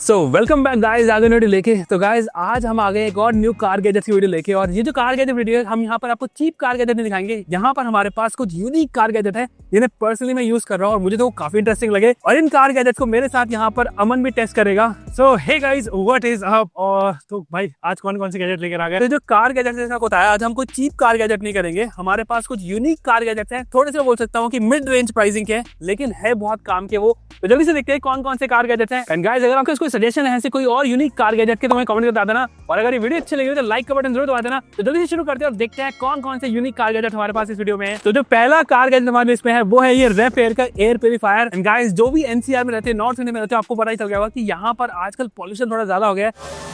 So welcome back guys, आगे video लेके। तो गाइस आज हम आ गए एक और न्यू कार गैजेट की वीडियो लेके। और ये जो कार गैजेट वीडियो है, हम यहाँ पर आपको चीप कार गैजेट नहीं दिखाएंगे। यहाँ पर हमारे पास कुछ यूनिक कार गैजेट है जिन्हें पर्सनली मैं यूज कर रहा हूँ और मुझे तो काफी इंटरेस्टिंग लगे। और इन कार गैजेट को मेरे साथ यहाँ पर अमन भी टेस्ट करेगा। So hey guys, what is up. और तो भाई आज कौन कौन से गैजेट लेकर आ गए। तो जो कार गैजेट जैसा बताया, आज हम कोई चीप कार गैजेट नहीं करेंगे। हमारे पास कुछ यूनिक कार गैजेट है, थोड़े से बोल सकता हूँ कि मिड रेंज प्राइसिंग के, लेकिन है बहुत काम के वो। तो जल्दी से देखते हैं कौन कौन से कार गैजेट हैं। एंड गाइस, अगर आपके कोई सजेशन है ऐसे कोई और यूनिक कार गैजेट के, तो हमें कमेंट कर बता देना। और अगर ये वीडियो अच्छी लगी तो लाइक का बटन जरूर दबा देना। तो जल्दी से शुरू करते हैं और देखते हैं कौन कौन से यूनिक कार गैजेट हमारे पास इस वीडियो में है। तो जो पहला कार गैजेट हमारे इसमें है वो है ये रेफेयर का एयर प्यूरीफायर। एंड गाइस, जो भी एनसीआर में रहते हैं, नॉर्थ इंडिया में रहते हैं, आपको पता ही चल गया होगा कि यहाँ पर आजकल पॉल्यूशन थोड़ा ज्यादा हो गया है।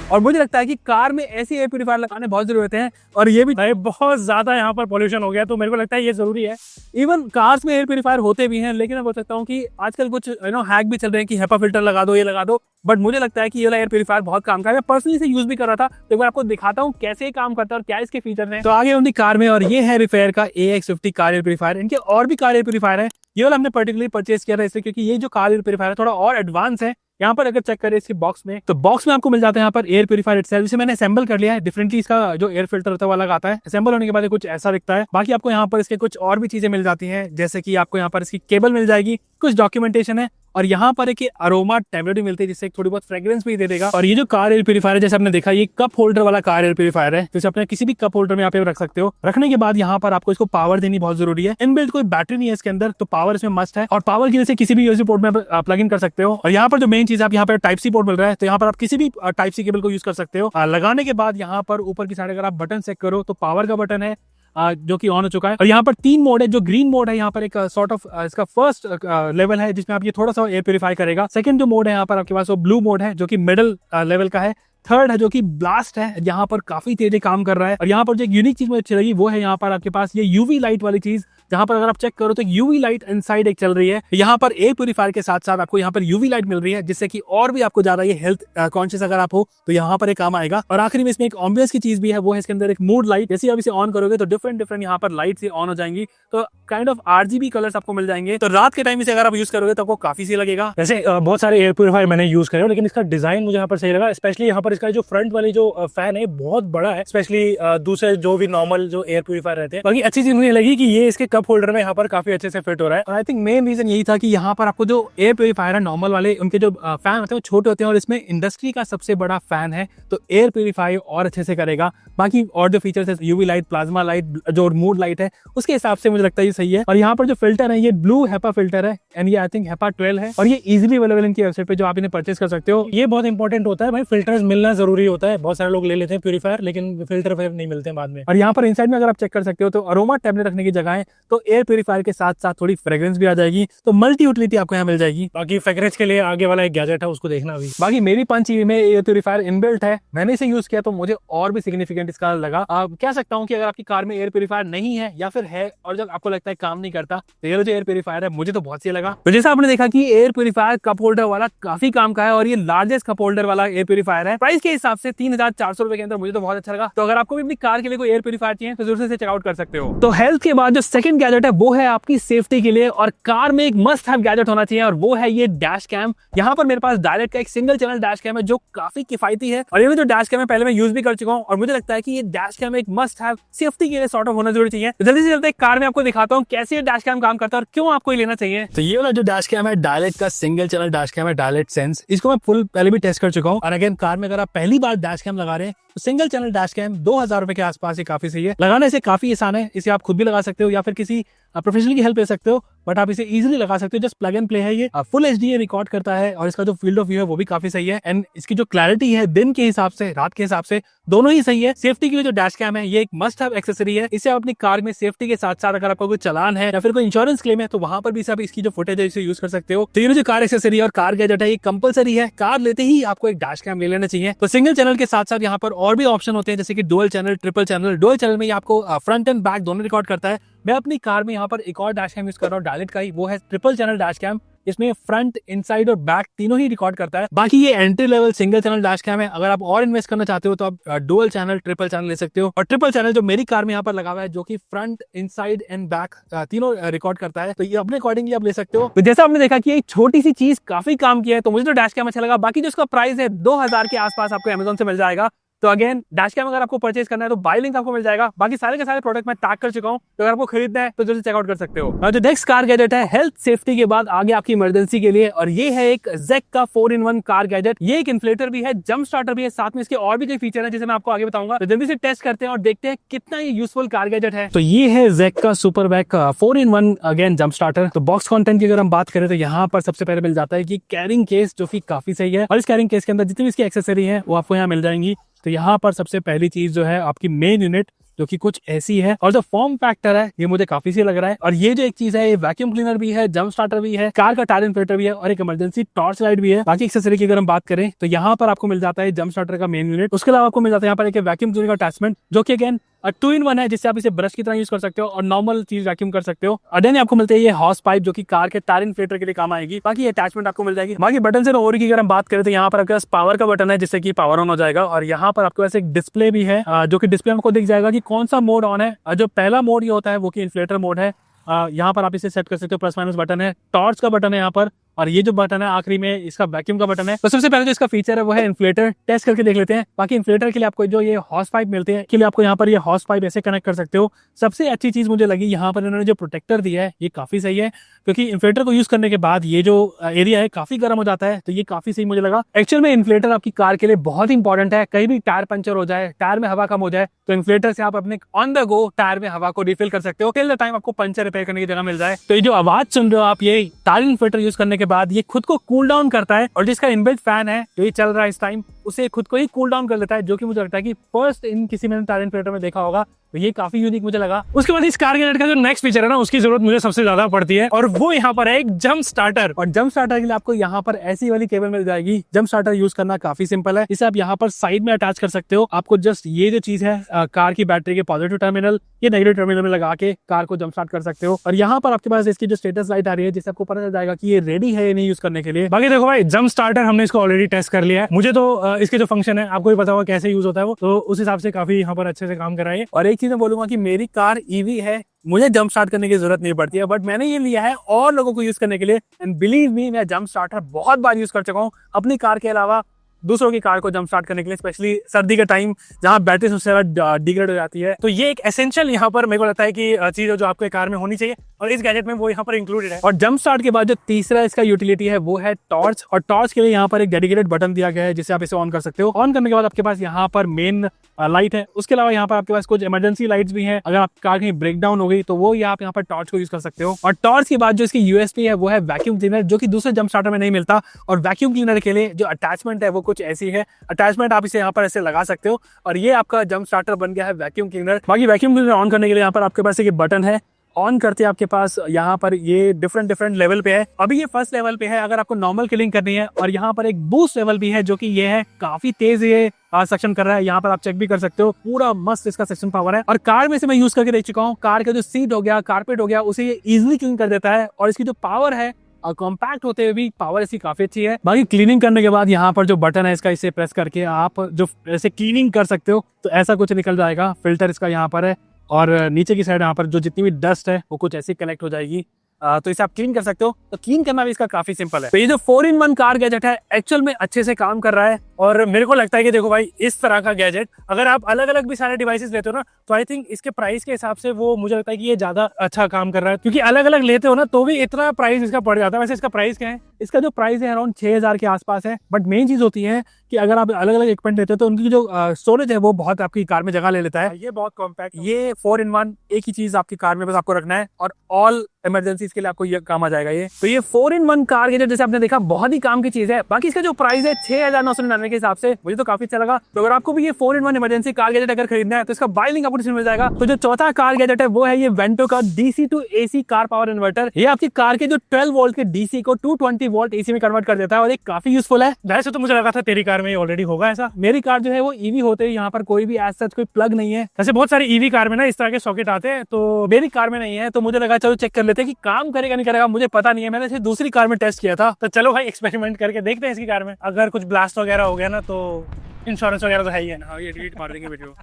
और मुझे लगता है कि कार में ऐसी एयर प्यूरीफायर लगाने बहुत जरूरत है। और ये भी बहुत ज्यादा यहाँ पर पॉल्यूशन हो गया, तो मेरे को लगता है ये जरूरी है। इवन कार्स में एयर प्यूरीफायर होते भी हैं, लेकिन मैं बोल सकता हूँ कि आजकल कुछ हैक भी चल रहे हैं कि हेपा फिल्टर लगा दो, ये लगा दो। बट मुझे लगता है कि ये वाला एयर प्यूरीफायर बहुत काम का है। मैं पर्सनली इसे यूज भी कर रहा था, तो एक बार आपको दिखाता हूँ कैसे काम करता है और क्या इसके फीचर हैं। तो आगे उनकी कार में, और ये है रेफेयर का AX50 कार एयर प्यूरीफायर। इनके और भी कार एयर प्यूरीफायर है, ये वाला हमने पर्टिकुलरली परचेज किया था इसलिए क्योंकि ये जो कार एयर प्यूरीफायर है थोड़ा और एडवांस है। यहाँ पर अगर चेक करें इसके बॉक्स में, तो बॉक्स में आपको मिल जाता है यहाँ पर एयर प्यूरीफायर इटसेल्फ, जिसे मैंने असेंबल कर लिया है। डिफरेंटली इसका जो एयर फिल्टर होता है वो अलग आता है। असेंबल होने के बाद कुछ ऐसा दिखता है। बाकी आपको यहाँ पर इसके कुछ और भी चीजें मिल जाती हैं, जैसे कि आपको यहाँ पर इसकी केबल मिल जाएगी, कुछ डॉक्यूमेंटेशन है, और यहाँ पर एक अरोमा टैबलेट भी मिलती है जिससे थोड़ी बहुत फ्रेग्रेंस भी दे देगा। और ये जो कार एयर प्यूरीफायर है, जैसे आपने देखा, ये कप होल्डर वाला कार एयर प्यूरीफायर है, जैसे अपने किसी भी कप होल्डर में यहाँ पे रख सकते हो। रखने के बाद यहाँ पर आपको इसको पावर देनी बहुत जरूरी है। इनबिल्ट कोई बैटरी नहीं है इसके अंदर, तो पावर इसमें मस्ट है। और पावर की वजह से किसी भी यूएसबी पोर्ट में प्लग इन कर सकते हो। और यहाँ पर जो मेन चीज है, यहाँ पर टाइप सी पोर्ट मिल रहा है, तो यहाँ पर आप किसी भी टाइप सी केबल को यूज कर सकते हो। लगाने के बाद यहाँ पर ऊपर की साइड अगर आप बटन चेक करो, तो पावर का बटन है जो कि ऑन हो चुका है। और यहाँ पर 3 मोड है। जो ग्रीन मोड है, यहाँ पर एक सॉर्ट ऑफ इसका फर्स्ट लेवल है जिसमें आप ये थोड़ा सा एयर प्यूरीफाई करेगा। सेकंड जो मोड है यहाँ पर आपके पास वो ब्लू मोड है, जो कि मिडिल लेवल का है। थर्ड है जो कि ब्लास्ट है, यहाँ पर काफी तेजी काम कर रहा है। और यहाँ पर जो एक यूनिक चीज मुझे अच्छी लगी वो है यहाँ पर आपके पास ये यूवी लाइट वाली चीज, जहां पर अगर आप चेक करो तो यूवी लाइट इनसाइड एक चल रही है। यहाँ पर एयर प्यूरीफायर के साथ साथ आपको यहाँ पर यूवी लाइट मिल रही है, जिससे कि और भी आपको ज्यादा ये हेल्थ कॉन्शियस अगर आप हो तो यहाँ पर एक काम आएगा। और आखिरी में इसमें एक एम्बियंस की चीज भी है, वो है इसके अंदर एक मूड लाइट। जैसे आप इसे ऑन करोगे तो डिफरेंट यहाँ पर लाइट से ऑन हो जाएंगी, तो काइंड ऑफ RGB कलर्स आपको मिल जाएंगे। तो रात के टाइम इसे अगर आप यूज करोगे तो आपको काफी सही लगेगा। वैसे बहुत सारे एयर प्यूरीफायर मैंने यूज करे, लेकिन इसका डिजाइन मुझे यहाँ पर सही लगा। स्पेशली यहाँ पर इसका जो फ्रंट वाली जो फैन है बहुत बड़ा है, स्पेशली दूसरे जो भी नॉर्मल जो एयर प्यूरीफायर रहते हैं। बाकी अच्छी चीज मुझे लगी कि ये इसके कप होल्डर में यहाँ पर काफी अच्छे से फिट हो रहा है। और आई थिंक मेन रीजन यही था कि यहाँ पर आपको जो एयर प्यूरीफायर है नॉर्मल वाले, उनके जो फैन होते हैं वो छोटे होते हैं, और इसमें इंडस्ट्री का सबसे बड़ा फैन है, तो एयर प्यूरीफाई और अच्छे से करेगा। बाकी और जो फीचर्स है, यूवी लाइट, प्लाज्मा लाइट, जो मूड लाइट है, उसके हिसाब से मुझे लगता है ये सही है। और यहाँ पर जो फिल्टर है, ये ब्लू हेपा फिल्टर है, एंड ये आई थिंक हेपा 12 है। और ये इजीली अवेलेबल इनकी वेबसाइट पे, जो आप इन्हें परचेज कर सकते हो। ये बहुत इंपॉर्टेंट होता है भाई, फिल्टर्स मिलना जरूरी होता है। बहुत सारे लोग ले लेते हैं प्यूरीफायर, लेकिन फिल्टर फिर नहीं मिलते बाद में। और यहाँ पर इनसाइड में अगर आप चेक कर सकते हो तो अरोमा टैबलेट रखने की जगह है, तो एयर प्यूरीफायर के साथ साथ थोड़ी फ्रेग्रेंस भी आ जाएगी, तो मल्टी यूटिलिटी आपको यहाँ मिल जाएगी। बाकी फ्रेग्रेंस के लिए आगे वाला एक गैजेट है, उसको देखना अभी। बाकी मेरी 5 में एयर प्यूरीफायर इनबिल्ट है, मैंने इसे यूज किया तो मुझे और भी सिग्निफिकेंट इसका लगा। कह सकता हूँ कि अगर आपकी कार में एयर प्यूरीफायर नहीं है या फिर है और जब आपको लगता है काम नहीं करता, तो ये जो एयर प्यूरीफायर है मुझे तो बहुत सही लगा। तो जैसा आपने देखा कि एयर प्यूरीफायर कप होल्डर वाला काफी काम का है, और ये लार्जेस्ट कप होल्डर वाला एयर प्यूरीफायर है। प्राइस के हिसाब से 3400 रुपए के अंदर मुझे तो बहुत अच्छा लगा। तो अगर आपको भी अपनी कार के लिए कोई एयर प्यूरीफायर चाहिए तो जरूर से चेकआउट कर सकते हो। तो हेल्थ के बाद जो सेकंड गैजेट है वो है आपकी सेफ्टी के लिए, और कार में एक मस्ट हैव गैजेट होना चाहिए, और वो है ये डैश कैम। यहाँ पर मेरे पास डायरेक्ट का एक सिंगल चैनल डैश कैम है जो काफी किफायती है, और ये जो डैश कैम है पहले मैं यूज भी कर चुका हूँ, और मुझे लगता है कि ये डैश कैम एक मस्ट हैव सेफ्टी के लिए सॉर्ट ऑफ होना जरूरी चाहिए। तो जल्दी से चलते कार में आपको दिखाता हूँ कैसे ये डैश कैम काम करता है और क्यों आपको ये लेना चाहिए। तो ये वाला जो डैश कैम है डायरेक्ट का सिंगल चैनल डैश कैम है, डायरेक्ट सेंस। इसको मैं फुल पहले भी टेस्ट कर चुका हूँ। और अगेन कार में अगर आप पहली बार डैश कैम लगा रहे हैं तो सिंगल चैनल डैश कैम 2000 रुपए के आसपास ये काफी सही है। लगाने से काफी आसान है, इसे आप खुद भी लगा सकते हो या फिर किसी प्रोफेशनल की हेल्प ले सकते हो, बट आप इसे इजीली लगा सकते हो। जस्ट प्लग एंड प्ले है, ये फुल HD रिकॉर्ड करता है, और इसका जो फील्ड ऑफ व्यू है वो भी काफी सही है। एंड इसकी जो क्लैरिटी है दिन के हिसाब से, रात के हिसाब से, दोनों ही सही है। सेफ्टी के लिए जो डैश कैम है ये एक मस्ट हैव एक्सेसरी है। इसे आप अपनी कार में सेफ्टी के साथ साथ अगर आपका कोई चालान है या फिर कोई इंश्योरेंस क्लेम है तो वहां पर भी आप इसकी जो फुटेज है इसे यूज कर सकते हो। तो ये जो कार एक्सेसरी और कार गैजेट है ये कंपलसरी है, कार लेते ही आपको एक डैश कैम ले लेना चाहिए। तो सिंगल चैनल के साथ साथ यहाँ पर और भी ऑप्शन होते हैं, जैसे कि dual channel, triple channel. Dual channel में ये आपको फ्रंट एंड बैक दोनों रिकॉर्ड करता है। मैं अपनी कार में यहाँ पर एक और डैश कैम यूज कर रहा हूँ डायरेक्ट का ही, वो है ट्रिपल चैनल डैश कैम। इसमें फ्रंट, इनसाइड और बैक तीनों ही रिकॉर्ड करता है। बाकी ये entry level single channel dash cam है। अगर आप और इन्वेस्ट करना चाहते हो तो आप डुअल चैनल, ट्रिपल चैनल ले सकते हो। और ट्रिपल चैनल जो मेरी कार में यहाँ पर लगा हुआ है, जो कि फ्रंट, इनसाइड एंड बैक तीनों रिकॉर्ड करता है, तो ये अपने अकॉर्डिंगली आप ले सकते हो। तो जैसा आपने देखा कि एक छोटी सी चीज काफी काम की है, तो मुझे तो डैश कैम अच्छा लगा। बाकी जो इसका प्राइस है 2000 के आसपास आपको Amazon से मिल जाएगा। तो अगेन डैश कैम अगर आपको परचेज करना है तो बाय लिंक आपको मिल जाएगा। बाकी सारे के सारे प्रोडक्ट मैं टैग कर चुका हूं, तो अगर आपको खरीदना है तो जल्दी चेकआउट कर सकते हो। और जो नेक्स्ट कार गैजेट है हेल्थ सेफ्टी के बाद आगे आपकी इमरजेंसी के लिए, और ये है एक जेक का 4-in-1 कार गैजेट। ये एक इन्फ्लेटर भी है, जंप स्टार्टर भी है, साथ में इसके और भी कई फीचर है जिसे मैं आपको आगे बताऊंगा। तो जल्दी से टेस्ट करते हैं और देखते हैं कितना ये यूजफुल कार गैजेट है। तो ये है जेक का super back 4-in-1 again jump starter. तो बॉक्स कंटेंट की अगर हम बात करें तो यहाँ पर सबसे पहले मिल जाता है कि कैरिंग केस, जो कि काफी सही है। और इस कैरिंग केस के अंदर जितनी भी इसकी एक्सेसरी है वो आपको यहाँ मिल जाएंगी। तो यहाँ पर सबसे पहली चीज जो है आपकी मेन यूनिट, जो कि कुछ ऐसी है, और जो फॉर्म फैक्टर है ये मुझे काफी सही लग रहा है। और ये जो एक चीज है, ये वैक्यूम क्लीनर भी है, जंप स्टार्टर भी है, कार का टायर इन्फ्लेटर भी है और एक इमरजेंसी टॉर्च लाइट भी है। बाकी एक्सेसरी की अगर हम बात करें तो यहाँ पर आपको मिल जाता है जंप स्टार्टर का मेन यूनिट। उसके अलावा आपको मिल जाता है यहाँ पर एक वैक्यूम क्लीनर का अटैचमेंट, जो कि अगेन 2-in-1 है, जिससे आप इसे ब्रश की तरह यूज कर सकते हो और नॉर्मल चीज वैक्यूम कर सकते हो। और देन आपको मिलते हैं ये हॉर्स पाइप, जो कि कार के टायर इन्फ्लेटर के लिए काम आएगी। बाकी ये अटैचमेंट आपको मिल जाएगी। बाकी बटन से और की अगर हम बात करें तो यहाँ पर आपके पास पावर का बटन है, जिससे कि पावर ऑन हो जाएगा। और यहाँ पर आपके पास एक डिस्प्ले भी है, जो कि डिस्प्ले में आपको दिख जाएगा कि कौन सा मोड ऑन है। जो पहला मोड ये होता है वो कि इन्फ्लेटर मोड है। यहाँ पर आप इसे सेट कर सकते हो, प्लस माइनस बटन है, टॉर्च का बटन है यहाँ पर, और ये जो बटन है आखिरी में इसका वैक्यूम का बटन है। तो सबसे पहले जो इसका फीचर है वो है इन्फ्लेटर। टेस्ट करके देख लेते हैं। बाकी इन्फ्लेटर के लिए आपको जो ये हॉर्स पाइप मिलते हैं, के लिए आपको यहाँ पर ये हॉर्स पाइप ऐसे कनेक्ट कर सकते हो। सबसे अच्छी चीज मुझे लगी यहाँ पर इन्होंने जो प्रोटेक्टर दिया है, ये काफी सही है, क्योंकि इन्फ्लेटर को यूज करने के बाद ये जो एरिया है काफी गर्म हो जाता है, तो ये काफी सही मुझे लगा। एक्चुअल में इन्फ्लेटर आपकी कार के लिए बहुत इंपॉर्टेंट है। कहीं भी टायर पंचर हो जाए, टायर में हवा कम हो जाए, तो इन्फ्लेटर से आप अपने ऑन द गो टायर में हवा को रिफिल कर सकते हो, टिल द टाइम आपको पंचर रिपेयर करने की जगह मिल जाए। तो ये जो आवाज सुन रहे हो आप, ये टायर इन्फ्लेटर यूज करने के बाद ये खुद को कूल डाउन करता है, और जिसका इनबिल्ट फैन है जो ये चल रहा है इस टाइम, उसे खुद को ही कूल डाउन कर लेता है, जो कि मुझे लगता है कि फर्स्ट इन किसी मैंने टायर इन्फ्लेटर में देखा होगा। तो ये काफी यूनिक मुझे लगा। उसके बाद इस कार गैजेट का जो नेक्स्ट फीचर है ना, उसकी जरूरत मुझे सबसे ज्यादा पड़ती है, और वो यहाँ पर है एक जंप स्टार्टर। और जंप स्टार्टर के लिए आपको यहाँ पर ऐसी वाली केबल मिल जाएगी। जंप स्टार्टर यूज करना काफी सिंपल है। इसे आप यहाँ पर साइड में अटैच कर सकते हो। आपको जस्ट ये जो चीज है, कार की बैटरी के पॉजिटिव टर्मिनल, ये नेगेटिव टर्मिनल में लगा के कार को जंप स्टार्ट कर सकते हो। और यहाँ पर आपके पास इसकी जो स्टेटस लाइट आ रही है, जिससे आपको पता चल जाएगा कि ये रेडी है या नहीं यूज करने के लिए। बाकी देखो भाई, जंप स्टार्टर हमने इसको ऑलरेडी टेस्ट कर लिया है। मुझे तो इसके जो फंक्शन है आपको भी पता होगा कैसे यूज होता है वो, तो उस हिसाब से काफी यहाँ पर अच्छे से काम कराइए। और एक चीज मैं बोलूंगा कि मेरी कार ईवी है, मुझे जंप स्टार्ट करने की जरूरत नहीं पड़ती है, बट मैंने ये लिया है और लोगों को यूज करने के लिए। एंड बिलीव मी, मैं जंप स्टार्टर बहुत बार यूज कर चुका हूँ अपनी कार के अलावा, दूसरों की कार को जंप स्टार्ट करने के लिए, स्पेशली सर्दी के टाइम जहां बैटरी सबसे ज्यादा डिग्रेड हो जाती है। तो ये एक एसेंशियल यहाँ पर मेरे को लगता है कि चीज जो आपके कार में होनी चाहिए, और इस गैजेट में वो यहाँ पर इंक्लूडेड है। और जंप स्टार्ट के बाद जो तीसरा इसका यूटिलिटी है वो है टॉर्च। और टॉर्च के लिए यहाँ पर एक डेडिकेटेड बटन दिया गया है, जिससे आप इसे ऑन कर सकते हो। ऑन करने के बाद आपके पास यहाँ पर मेन लाइट है। उसके अलावा यहाँ पर आपके पास कुछ इमरजेंसी लाइट्स भी हैं। अगर आप कार कहीं ब्रेक डाउन हो गई तो वो आप यहाँ पर टॉर्च को यूज कर सकते हो। और टॉर्च के बाद जो इसकी यूएसपी है वो है वैक्यूम क्लीनर, जो कि दूसरे जंप स्टार्टर में नहीं मिलता। और वैक्यूम क्लीनर के लिए जो अटैचमेंट है वो कुछ ऐसी है। अटैचमेंट आप इसे यहाँ पर ऐसे लगा सकते हो, और ये आपका जंप स्टार्टर बन गया है वैक्यूम क्लीनर। बाकी वैक्यूम क्लीनर ऑन करने के लिए यहाँ पर आपके पास एक बटन है। ऑन करते हैं आपके पास यहाँ पर ये डिफरेंट लेवल पे है। अभी ये फर्स्ट लेवल पे है, अगर आपको नॉर्मल किलिंग करनी है। और यहाँ पर एक बूस्ट लेवल भी है, जो कि ये है काफी तेज ये सक्शन कर रहा है। यहाँ पर आप चेक भी कर सकते हो, पूरा मस्त इसका सक्शन पावर है। और कार में से मैं यूज करके देख चुका हूँ, कार का जो सीट हो गया, कारपेट हो गया, उसे ये इजिली क्लीन कर देता है। और इसकी जो पावर है, और कॉम्पैक्ट होते हुए भी पावर इसकी काफी अच्छी है। बाकी क्लीनिंग करने के बाद यहाँ पर जो बटन है इसका, इसे प्रेस करके आप जो ऐसे क्लीनिंग कर सकते हो, तो ऐसा कुछ निकल जाएगा। फिल्टर इसका यहाँ पर है, और नीचे की साइड यहाँ पर जो जितनी भी डस्ट है वो कुछ ऐसी कलेक्ट हो जाएगी। तो इसे आप क्लीन कर सकते हो। तो क्लीन करना भी इसका काफी सिंपल है। तो ये जो 4-in-1 कार गैजेट है एक्चुअल में अच्छे से काम कर रहा है। और मेरे को लगता है कि देखो भाई, इस तरह का गैजेट अगर आप अलग अलग भी सारे डिवाइसेस लेते हो ना, तो आई थिंक इसके प्राइस के हिसाब से वो मुझे लगता है कि ये ज्यादा अच्छा काम कर रहा है। क्योंकि अलग अलग लेते हो ना तो भी इतना प्राइस इसका पड़ जाता है। वैसे इसका प्राइस क्या है? इसका जो प्राइस है अराउंड 6000 के आसपास है। बट मेन चीज होती है कि अगर आप अलग अलग इक्विपमेंट लेते हो तो उनकी जो स्टोरेज है वो बहुत आपकी कार में जगह ले लेता है। ये बहुत कॉम्पैक्ट, ये 4-in-1 एक ही चीज आपकी कार में बस आपको रखना है, और ऑल इमरजेंसी के लिए आपको ये काम आ जाएगा। ये तो ये 4-in-1 कार गैजेट जैसे आपने देखा बहुत ही काम की चीज है। बाकी इसका जो प्राइस है 6999 के हिसाब से मुझे तो काफी अच्छा लगा। तो अगर आपको भी ये 4-in-1 इमरजेंसी कार गैजेट अगर खरीदना है तो इसका बाय लिंक आपको डिस्क्रिप्शन में मिल जाएगा। तो जो चौथा कार गैजेट है वो है ये वेंटो का DC to AC car power inverter. ये आपकी कार के जो 12 वोल्ट के DC को 220 वोल्ट AC में कन्वर्ट कर देता है, और ये काफी यूजफुल है। वैसे तो मुझे लगा था तेरी कार कार में ऑलरेडी होगा ऐसा। मेरी कार जो है वो ईवी होते ही यहाँ पर कोई भी एज सच कोई प्लग नहीं है। जैसे बहुत सारी ईवी कार में ना इस तरह के सॉकेट आते हैं, तो मेरी कार में नहीं है। तो मुझे लगा चलो चेक कर लेते हैं कि काम करेगा नहीं करेगा, मुझे पता नहीं है। मैंने इसे दूसरी कार में टेस्ट किया था, तो चलो भाई एक्सपेरिमेंट करके देखते हैं इसकी कार में। अगर कुछ ब्लास्ट वगैरह हो गया ना तो इंश्योरेंस वगैरह तो है ही है ना, ये डिलीट मार देंगे वीडियो।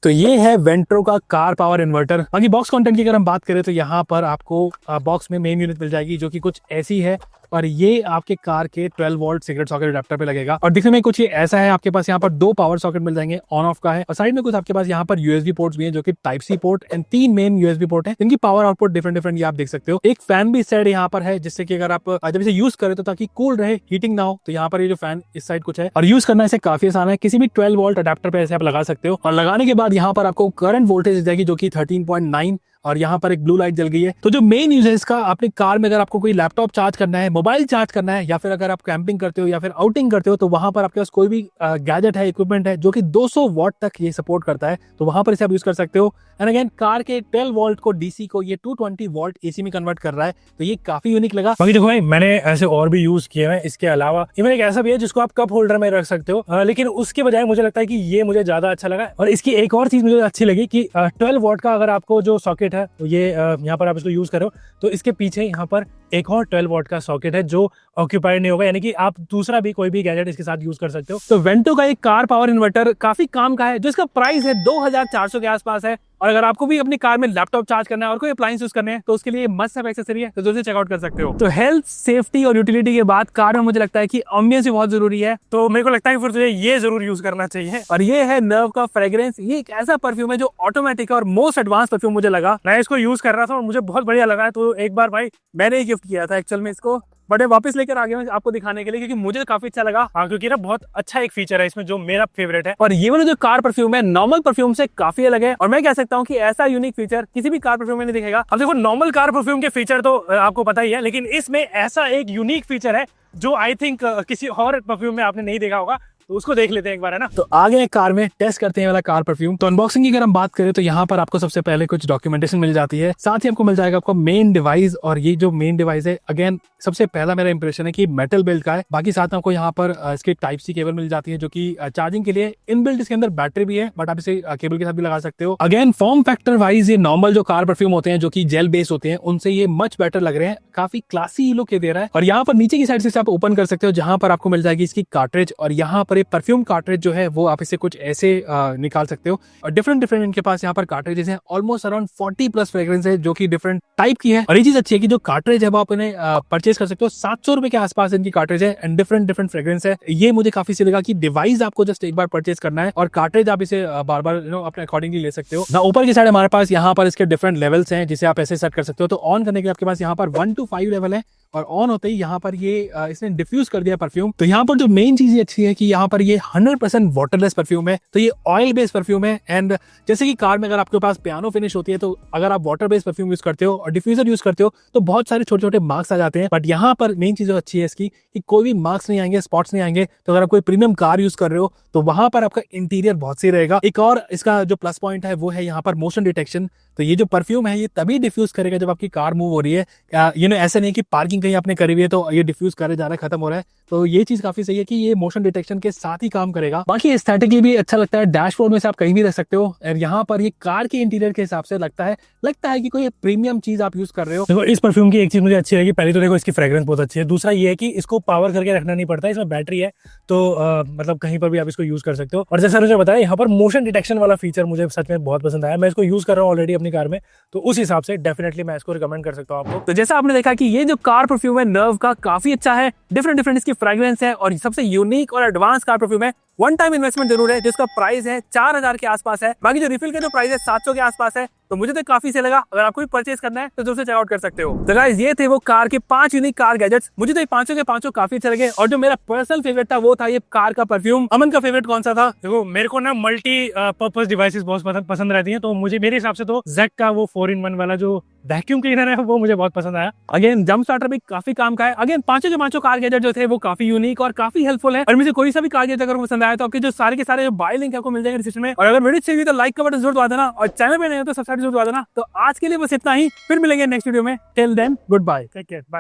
तो ये है वेंट्रो का कार पावर इन्वर्टर। बाकी बॉक्स कंटेंट की अगर हम बात करें तो यहाँ पर आपको बॉक्स में मेन यूनिट मिल जाएगी जो कि कुछ ऐसी है, और ये आपके कार के 12 वोल्ट सिगरेट सॉकेट अडेप्टर पे लगेगा। और दिखने में कुछ ये ऐसा है, आपके पास यहाँ पर 2 पावर सॉकेट मिल जाएंगे, ऑन ऑफ का है, और साइड में कुछ आपके पास यहाँ पर यूएसबी पोर्ट्स भी हैं जो कि type C port and 3 main USB port हैं, इनकी पावर आउटपुट डिफरेंट ये आप देख सकते हो। एक फैन भी साइड यहाँ पर है, जिससे कि अगर आप जब इसे यूज करें तो ताकि कूल रहे, हीटिंग ना हो, तो यहाँ पर ये जो फैन इस साइड कुछ है, और यूज करना इसे काफी आसान है। किसी भी 12 वोल्ट अडेप्टर पे ऐसे आप लगा सकते हो, और लगाने के बाद यहाँ पर आपको करंट वोल्टेज दी जाएगी जो कि 13.9, और यहाँ पर एक ब्लू लाइट जल गई है। तो जो मेन यूज है इसका, अपनी कार में अगर आपको कोई लैपटॉप चार्ज करना है, मोबाइल चार्ज करना है, या फिर अगर आप कैंपिंग करते हो या फिर आउटिंग करते हो, तो वहां पर आपके पास कोई भी गैजेट है, इक्विपमेंट है जो कि 200 वॉट तक ये सपोर्ट करता है, तो वहां पर इसे आप यूज कर सकते हो। एंड अगेन कार के 12 वोल्ट को डीसी को ये 220 वोल्ट एसी में कन्वर्ट कर रहा है, तो ये काफी यूनिक लगा। बाकी देखो भाई, मैंने ऐसे और भी यूज किए हैं इसके अलावा। इवन एक ऐसा भी है जिसको आप कप होल्डर में रख सकते हो, लेकिन उसके बजाय मुझे लगता है कि ये मुझे ज्यादा अच्छा लगा। और इसकी एक और चीज मुझे अच्छी लगी कि 12 वॉट का अगर आपको जो सॉकेट है ये यहाँ पर आप इसको यूज करो, तो इसके पीछे यहाँ पर एक और 12 वॉट का सॉकेट है जो ऑक्यूपाइड नहीं होगा, यानी कि आप दूसरा भी कोई भी गैजेट इसके साथ यूज कर सकते हो। तो वेंटो का एक कार पावर इन्वर्टर काफी काम का है, जो इसका प्राइस है 2400 के आसपास है। और अगर आपको भी अपनी कार में लैपटॉप चार्ज करना है और कोई अप्लायंस यूज करने हैं, तो उसके लिए मस्ट हैव एक्सेसरी है, तो जरूर से चेकआउट कर सकते हो। तो हेल्थ, सेफ्टी और यूटिलिटी के बाद कार में मुझे लगता है कि एम्बियंस भी बहुत जरूरी है, तो मेरे को लगता है कि फिर तुझे ये जरूर यूज करना चाहिए। और ये है नर्व का फ्रेग्रेंस। ये एक ऐसा परफ्यूम है जो ऑटोमेटिक और मोस्ट एडवांस परफ्यूम मुझे लगा। मैं इसको यूज कर रहा था और मुझे बहुत बढ़िया लगा है। तो एक बार भाई मैंने ही गिफ्ट किया था एक्चुअल में इसको, बट वापस लेकर आ गया आपको दिखाने के लिए, क्योंकि मुझे काफी अच्छा लगा। हाँ, क्योंकि ना बहुत अच्छा एक फीचर है इसमें जो मेरा फेवरेट है। और ये वाला जो कार परफ्यूम है नॉर्मल परफ्यूम से काफी अलग है, और मैं कह सकता हूँ कि ऐसा यूनिक फीचर किसी भी कार परफ्यूम में नहीं दिखेगा। अब देखो, नॉर्मल कार परफ्यूम के फीचर तो आपको पता ही है, लेकिन इसमें ऐसा एक यूनिक फीचर है जो आई थिंक किसी और परफ्यूम में आपने नहीं देखा होगा, तो उसको देख लेते हैं एक बार, है ना। तो आ गए कार में, टेस्ट करते हैं वाला कार परफ्यूम। तो अनबॉक्सिंग की अगर हम बात करें तो यहाँ पर आपको सबसे पहले कुछ डॉक्यूमेंटेशन मिल जाती है, साथ ही आपको मिल जाएगा आपको मेन डिवाइस। और ये जो मेन डिवाइस है, अगेन सबसे पहला मेरा इंप्रेशन है कि मेटल बिल्ड का है। बाकी साथ में आपको यहाँ पर इसके टाइप सी केबल मिल जाती है जो कि चार्जिंग के लिए इनबिल्ट, इसके अंदर बैटरी भी है, बट आप इसे केबल के साथ भी लगा सकते हो। अगेन फॉर्म फैक्टर वाइज ये नॉर्मल जो कार परफ्यूम होते हैं जो कि जेल बेस होते हैं, उनसे ये मच बेटर लग रहे हैं, काफी क्लासी लुक दे रहा है। और यहाँ पर नीचे की साइड से आप ओपन कर सकते हो, जहां पर आपको मिल जाएगी इसकी कार्ट्रिज, और यहाँ पर एक परफ्यूम कार्ट्रिज जो है वो आप इसे कुछ ऐसे निकाल सकते हो। और डिफरेंट इनके पास यहाँ पर कार्ट्रिजेस हैं, ऑलमोस्ट अराउंड 40 प्लस फ्रेग्रेंस है जो कि डिफरेंट टाइप की है। और ये चीज अच्छी है कि जो कार्ट्रिज है वो आप इन्हें परचेज कर सकते हो। 700 रुपए के आसपास इनकी कार्ट्रिज है एंड डिफरेंट फ्रेग्रेंस है। ये मुझे काफी सही लगा कि डिवाइस आपको जस्ट एक बार परचेज करना है और कार्ट्रिज आप इसे बार बार अपने अकॉर्डिंगली ले सकते हो ना। ऊपर की साइड हमारे पास यहाँ पर इसके डिफरेंट लेवल्स हैं जिसे आप ऐसे सेट कर सकते हो। तो ऑन करने के लिए आपके पास यहाँ पर 1 to 5 लेवल है, और ऑन होते ही यहाँ पर ये इसने डिफ्यूज कर दिया परफ्यूम। तो यहाँ पर जो मेन चीज अच्छी है कि यहाँ पर ये 100% वाटरलेस परफ्यूम है, तो ये ऑयल बेस्ड परफ्यूम है। एंड जैसे कि कार में अगर आपके पास पियानो फिनिश होती है, तो अगर आप वाटर बेस्ड परफ्यूम यूज करते हो और डिफ्यूजर यूज करते हो तो बहुत सारे छोटे छोटे मार्क्स आ जाते हैं। बट यहाँ पर मेन चीज अच्छी है इसकी कि कोई भी मार्क्स नहीं आएंगे, स्पॉट्स नहीं आएंगे। तो अगर आप कोई प्रीमियम कार यूज कर रहे हो तो वहां पर आपका इंटीरियर बहुत सही रहेगा। एक और इसका जो प्लस पॉइंट है वो है यहाँ पर मोशन डिटेक्शन। तो ये जो परफ्यूम है ये तभी डिफ्यूज करेगा जब आपकी कार मूव हो रही है। ऐसा नहीं कि पार्किंग कहीं आपने करी हुई है तो ये डिफ्यूज करे जा रहा है, खत्म हो रहा है। तो ये चीज काफी सही है कि ये मोशन डिटेक्शन के साथ ही काम करेगा। बाकी एस्थेटिकली भी अच्छा लगता है, डैशबोर्ड में से आप कहीं भी रख सकते हो। और यहाँ पर ये कार के इंटीरियर के हिसाब से लगता है कि कोई प्रीमियम चीज आप यूज कर रहे हो। देखो, इस परफ्यूम की एक चीज मुझे अच्छी लगी, पहले तो देखो इसकी फ्रेग्रेंस बहुत अच्छी है। दूसरा ये है कि इसको पावर करके रखना नहीं पड़ता, इसमें बैटरी है, तो मतलब कहीं पर भी आप इसको यूज कर सकते हो। और जैसा मुझे बताया, यहाँ पर मोशन डिटेक्शन वाला फीचर मुझे सच में बहुत पसंद आया। मैं इसको यूज कर रहा हूँ ऑलरेडी अपनी कार में, तो उस हिसाब से डेफिनेटली मैं इसको रिकमेंड कर सकता हूँ आपको। तो जैसा आपने देखा कि ये जो कार परफ्यूम है नर्व का, काफी अच्छा है, डिफरेंट इसकी फ्रेग्रेंस है और सबसे यूनिक और एडवांस कार परफ्यूम है। वन टाइम इन्वेस्टमेंट जरूर है, जिसका प्राइस है 4000 के आसपास है। बाकी जो रिफिल का जो प्राइस है 700 के आसपास है। तो मुझे तो काफी सही लगा। अगर आपको भी परचेज करना है तो जरूर से चेकआउट कर सकते हो। तो गाइस, ये थे वो कार के 5 यूनिक कार गैजेट्स। मुझे तो ये पांचों के पांचों काफी अच्छे लगे। और जो मेरा पर्सनल फेवरेट था वो था ये कार का परफ्यूम। अमन का फेवरेट कौन सा था? देखो, मेरे को ना मल्टी पर्पस डिवाइसेस बहुत पसंद रहती हैं, तो मुझे मेरे हिसाब से तो जेक का वो 4-in-1 वाला जो वैक्यूम क्लीनर है वो मुझे बहुत पसंद आया। अगेन जंप स्टार्टर भी काफी काम का है। अगेन पांचों के पांचों कार गैजेट जो थे वो काफी यूनिक और काफी हेल्पफुल है। और मुझे कोई सा भी कार गैजेट अगर पसंद आया तो आपके जो सारे के सारे जो बाय लिंक आपको मिल जाएंगे डिस्क्रिप्शन में। और अगर वीडियो अच्छी हुई तो लाइक का बटन जरूर दबा देना, और चैनल पे नए हो तो सब्सक्राइब जरूर दबा देना। तो आज के लिए बस इतना ही, फिर मिलेंगे नेक्स्ट वीडियो में। Till then, goodbye, take care, bye.